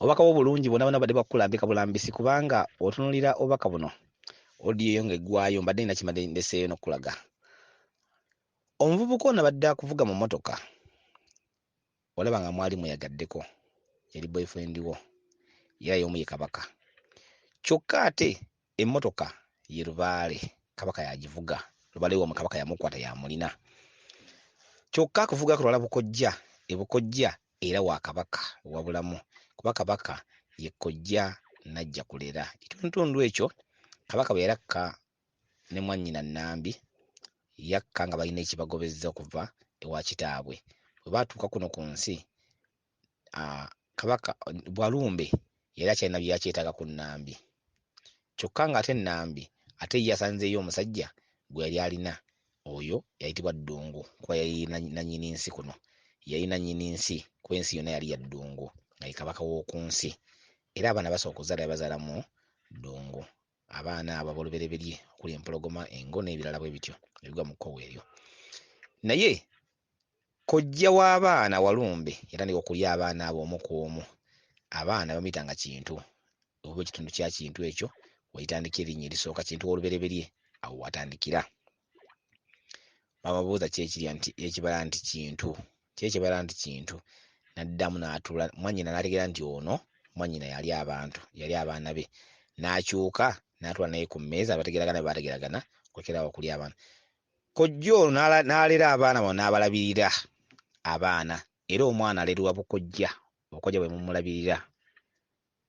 obubaka bwo bulungi bonna badde bakulambika bulambisi kubanga otunulira obubaka buno odiyo ng'eggwayo mbadde nina kimadde ndeseeyo n'okulaga. Omuvubuka ono abadde akuvuga mu mmotoka, olaba nga mwali mweyagaddeko, yali boyfriend wo era y'omu ye Kabaka. Kyokka ate emmotoka ye lubaale, Kabaka yagivuga, lubaale w'omu Kabaka yamukwata yamulina. Kyokka akuvuga kutwala bukojja, ebukojja era wa Kabaka wabulamu, kuba Kabaka ye kkojja najja kulera. Ekitundu ekyo Kabaka bwe yarakka ne mwannyina Nambi, yakka nga balina ekibagobezza okuva ewa kitaabwe. Bwe baatuuka kuno ku nsi, Kabaka Bwalumbe yali akyalina bye yakyetaaga ku Nambi. Kyokka ng'ate Nambi ate ye yasanzeeyo omusajja gwe yali alina, oyo yayitibwa Ddungu, kuba yali nannyini nsi kuno. Yali nannyini nsi, kuba ensi yonna yali ya Ddungu, nga ye Kabaka w'oku nsi. Era abaana basooka okuzaala yabazaalamu Ddungu. Abaana abo ab'olubereberye okuli empologoma, engo n'ebirala bwe bityo ebigwa mu kkowe eryo. Naye kojja w'abaana Walumbe yatandika okulya abaana abo omu ku omu. Abaana bamuyitanga Kintu, oba ekitundu kya Kintu ekyo wayitandika erinnya erisooka, Kintu w'olubereberye, awo watandikira. Bamubuuza ekibala nti Kintu, ekibala nti Kintu, n'addamu n'atuula. Mwannyina n'ategeera nti ono mwannyina yali abantu, yali abaana be, n'akyuka n'atuula naye ku mmeeza, bategeragana bwe baategeragana okwekerawo okulya abaana. Kojja ono n'alera abaana bano n'abalabirira abaana, era omwana alerwa bukojja, obukojja bwe mumulabirira.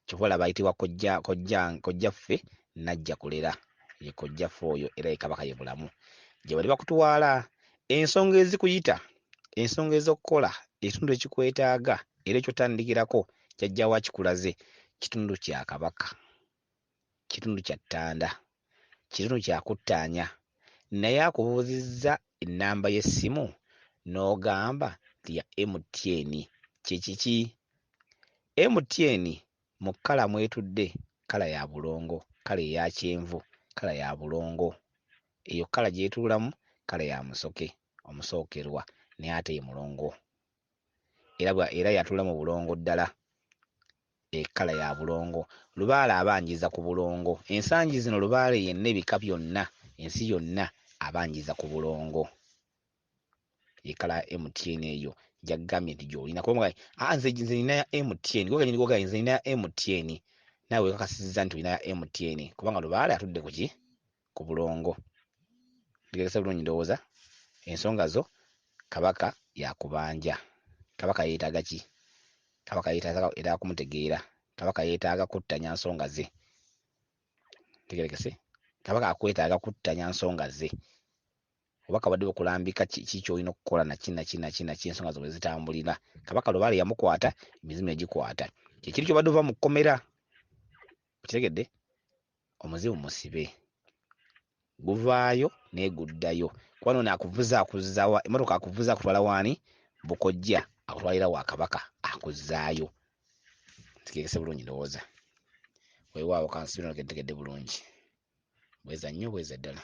Kyova olaba ayitibwa kojjaffe najja kulera, ye kojjaffe oyo, era ye Kabaka ye bulamu. Gye bali bakutwala, ensonga ezikuyita, ensonga ez'okukola, ekitundu ekikwetaaga era ekyotandikirako kyajja wa kikulaze, kitundu kya Kabaka, kitundu kya ttanda, kitundu kya kuttaanya. Naye akubuuzizza ennamba y'essimu n'ogamba nti ya MTN. Kye kiki? MTN mu kkala mwetudde, kkala ya bulongo, kkala eya kyenvu, kkala ya bulongo. Eyo kkala gy'etuulamu kkala ya musoke, omusookerwa, naye ate ye mulongo. Era yatuula mu bulongo ddala, ekkala ya bulongo. Lubaale abanjiza ku bulongo. Ensangi zino Lubaale yenna, ebika byonna, ensi yonna abanjiza ku bulongo. Ekkala MTN eyo gy'agambye nti gy'olina. Kuba nze nina ya MTN, gwe kennyini gw'ogamba nze nina ya MTN, naawe wekakasizza nti olina ya MTN, kubanga Lubaale atudde ku ki? Ku bulongo. Ntegeeresa bulungi ndowooza? Ensonga zo Kabaka yakubanja. Kabaka yeetaaga ki? Kabaka yeetaaga kumutegeera. Kabaka yeetaaga kuttanya nsonga ze. Tegeerekese? Kabaka akwetaaga kuttanya nsonga ze. Obubaka badde bukulambika kiki ky'olina okukola naki ensonga zo bwe zitambulira. Kabaka Lubaale yamukwata, emizimu egikwata. Kyekiri ky'obadde ova mu kkomera. Okitegedde? Omuzimu musibe. Guvaayo naye guddayo. Kuba n'ono akuvuza akuzza wa? Emmotoka akuvuza akutwala waani? Bukojja akutwalira wa Kabaka, akuzzaayo. Kitegeerekese bulungi ndowooza. Weewaawo kansibira nga ntegedde bulungi. Bweza nnyo, bweza ddala.